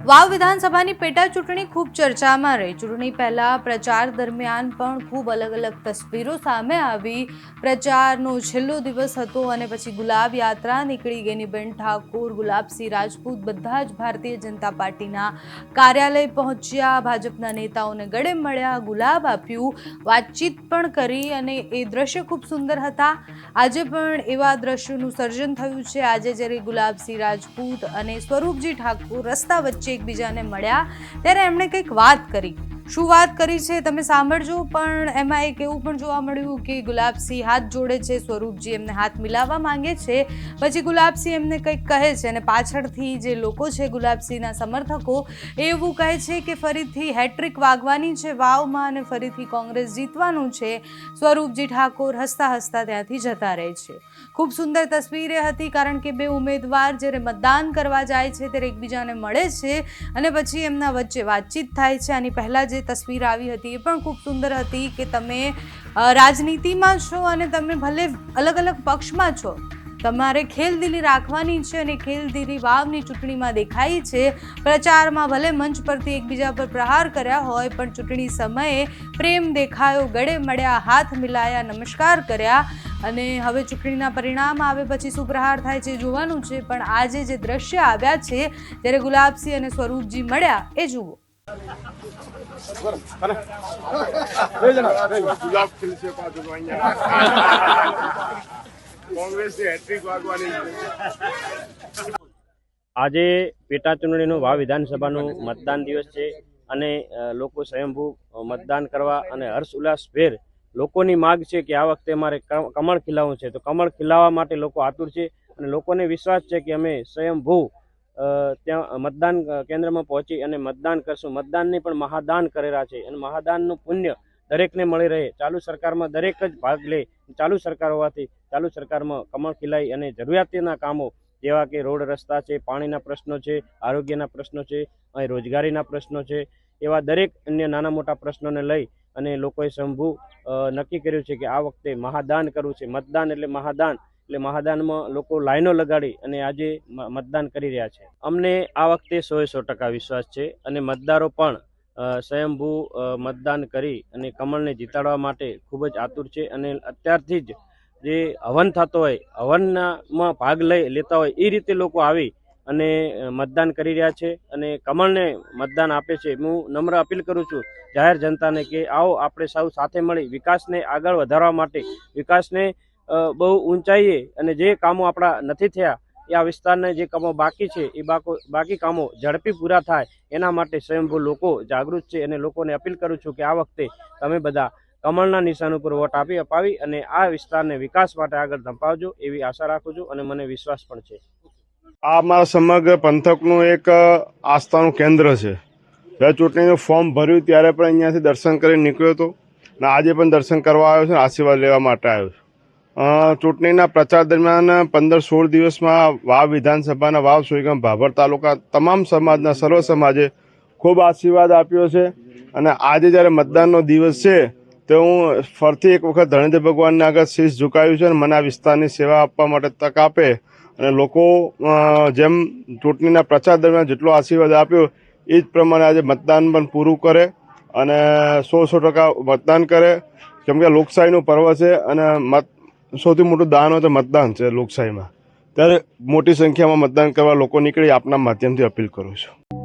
વાવ વિધાનસભાની પેટા ચૂંટણી ખૂબ ચર્ચામાં રહી। ચૂંટણી પહેલા પ્રચાર દરમિયાન પણ ખૂબ અલગ અલગ તસવીરો સામે આવી। પ્રચારનો છેલ્લો દિવસ હતો અને પછી ગુલાબ યાત્રા નીકળી। ગેનીબેન ઠાકોર, ગુલાબસિંહ રાજપૂત બધા જ ભારતીય જનતા પાર્ટીના કાર્યાલય પહોંચ્યા, ભાજપના નેતાઓને ગળે મળ્યા, ગુલાબ આપ્યું, વાતચીત પણ કરી અને એ દ્રશ્ય ખૂબ સુંદર હતા। આજે પણ એવા દ્રશ્યોનું સર્જન થયું છે। આજે જ્યારે ગુલાબસિંહ રાજપૂત અને સ્વરૂપજી ઠાકોર રસ્તા વચ્ચે એકબીજાને મળ્યા ત્યારે એમણે કંઈક વાત કરી। શું વાત કરી છે તમે સાંભળજો। પણ એમાં એક એવું પણ જોવા મળ્યું કે ગુલાબસિંહ હાથ જોડે છે, સ્વરૂપજી એમને હાથ મિલાવવા માંગે છે, પછી ગુલાબસિંહ એમને કંઈક કહે છે અને પાછળથી જે લોકો છે ગુલાબસિંહના સમર્થકો એવું કહે છે કે ફરીથી હેટ્રિક વાગવાની છે વાવમાં અને ફરીથી કોંગ્રેસ જીતવાનું છે। સ્વરૂપજી ઠાકોર હસતા હસતા ત્યાંથી જતા રહે છે। ખૂબ સુંદર તસવીર એ હતી કારણ કે બે ઉમેદવાર જ્યારે મતદાન કરવા જાય છે ત્યારે એકબીજાને મળે છે અને પછી એમના વચ્ચે વાતચીત થાય છે। આની પહેલાં જે તસવીર આવી હતી એ પણ ખૂબ સુંદર હતી કે તમે રાજનીતિમાં છો અને તમે ભલે અલગ અલગ પક્ષમાં છો, તમારે ખેલદિલી રાખવાની છે અને ખેલદિલી વાવની ચૂંટણીમાં દેખાઈ છે। પ્રચારમાં ભલે મંચ પરથી એકબીજા પર પ્રહાર કર્યા હોય પણ ચૂંટણી સમયે પ્રેમ દેખાયો, ગળે મળ્યા, હાથ મિલાયા, નમસ્કાર કર્યા અને હવે ચૂંટણીના પરિણામ આવે પછી શું પ્રહાર થાય છે જોવાનું છે। પણ આજે જે દ્રશ્ય આવ્યા છે જ્યારે ગુલાબસિંહ અને સ્વરૂપજી મળ્યા એ જુઓ। આજે પેટા ચૂંટણીનું વાવ વિધાનસભાનું મતદાન દિવસ છે અને લોકો સ્વયંભૂ મતદાન કરવા અને હર્ષ ઉલ્લાસભેર લોકોની માગ છે કે આ વખતે અમારે કમળ ખીલાવવું છે, તો કમળ ખીલાવવા માટે લોકો આતુર છે અને લોકોને વિશ્વાસ છે કે અમે સ્વયંભૂ ત્યાં મતદાન કેન્દ્રમાં પહોંચી અને મતદાન કરશું। મતદાનની પણ મહાદાન કરેલા છે અને મહાદાનનું પુણ્ય દરેકને મળી રહે। ચાલુ સરકારમાં દરેક જ ભાગ લે। ચાલુ સરકાર હોવાથી ચાલુ સરકારમાં કમળ ખીલાઈ અને જરૂરિયાતના કામો જેવા કે રોડ રસ્તા છે, પાણીના પ્રશ્નો છે, આરોગ્યના પ્રશ્નો છે, અહીં રોજગારીના પ્રશ્નો છે, એવા દરેક અન્ય નાના મોટા પ્રશ્નોને લઈ અને લોકોએ સ્વયંભૂ નક્કી કર્યું છે કે આ વખતે મહાદાન કરવું છે। મતદાન એટલે મહાદાન, એટલે મહાદાનમાં લોકો લાઈનો લગાડી અને આજે મતદાન કરી રહ્યા છે। અમને આ વખતે 100% વિશ્વાસ છે અને મતદારો પણ સ્વયંભૂ મતદાન કરી અને કમળને જીતાડવા માટે ખૂબ જ આતુર છે અને અત્યારથી જ જે હવન થતો હોય, હવનમાં ભાગ લેતા હોય એ રીતે લોકો આવી અને મતદાન કરી રહ્યા છે અને કમળને મતદાન આપે છે। હું નમ્ર અપીલ કરું છું જાહેર જનતાને કે આવો આપણે સૌ સાથે મળી વિકાસને આગળ વધારવા માટે, વિકાસને બહુ ઊંચાઈએ અને જે કામો આપણા નથી થયા એ આ વિસ્તારને જે કામો બાકી છે એ બાકી કામો ઝડપી પૂરા થાય એના માટે સ્વયંભૂ લોકો જાગૃત છે અને લોકોને અપીલ કરું છું કે આ વખતે તમે બધા કમળના નિશાન ઉપર વોટ અપાવી અને આ વિસ્તારને વિકાસ માટે આગળ ધપાવજો એવી આશા રાખું છું અને મને વિશ્વાસ પણ છે। આ અમારા સમગ્ર પંથકનું એક આસ્થાનું કેન્દ્ર છે। જ્યારે ચૂંટણીનું ફોર્મ ભર્યું ત્યારે પણ અહીંયાથી દર્શન કરીને નીકળ્યો હતો અને આજે પણ દર્શન કરવા આવ્યો છે, આશીર્વાદ લેવા માટે આવ્યો છું। ચૂંટણીના પ્રચાર દરમિયાન 15-16 દિવસમાં વાવ વિધાનસભાના વાવ સોયગામ ભાભર તાલુકા તમામ સમાજના સર્વ સમાજે ખૂબ આશીર્વાદ આપ્યો છે અને આજે જ્યારે મતદાનનો દિવસ છે તો હું ફરીથી એક વખત ધરણીધર ભગવાનને આગળ શીશ ઝુકાવ્યું છે અને મને આ વિસ્તારની સેવા આપવા માટે તક આપે અને લોકો જેમ ચૂંટણીના પ્રચાર દરમિયાન જેટલો આશીર્વાદ આપ્યો એ જ પ્રમાણે આજે મતદાન પણ પૂરું કરે અને 100% મતદાન કરે, કેમ કે લોકશાહીનું પર્વ છે અને સૌથી મોટું દાન હોય તો મતદાન છે લોકશાહીમાં। ત્યારે મોટી સંખ્યામાં મતદાન કરવા લોકો નીકળી આપના માધ્યમથી અપીલ કરું છું।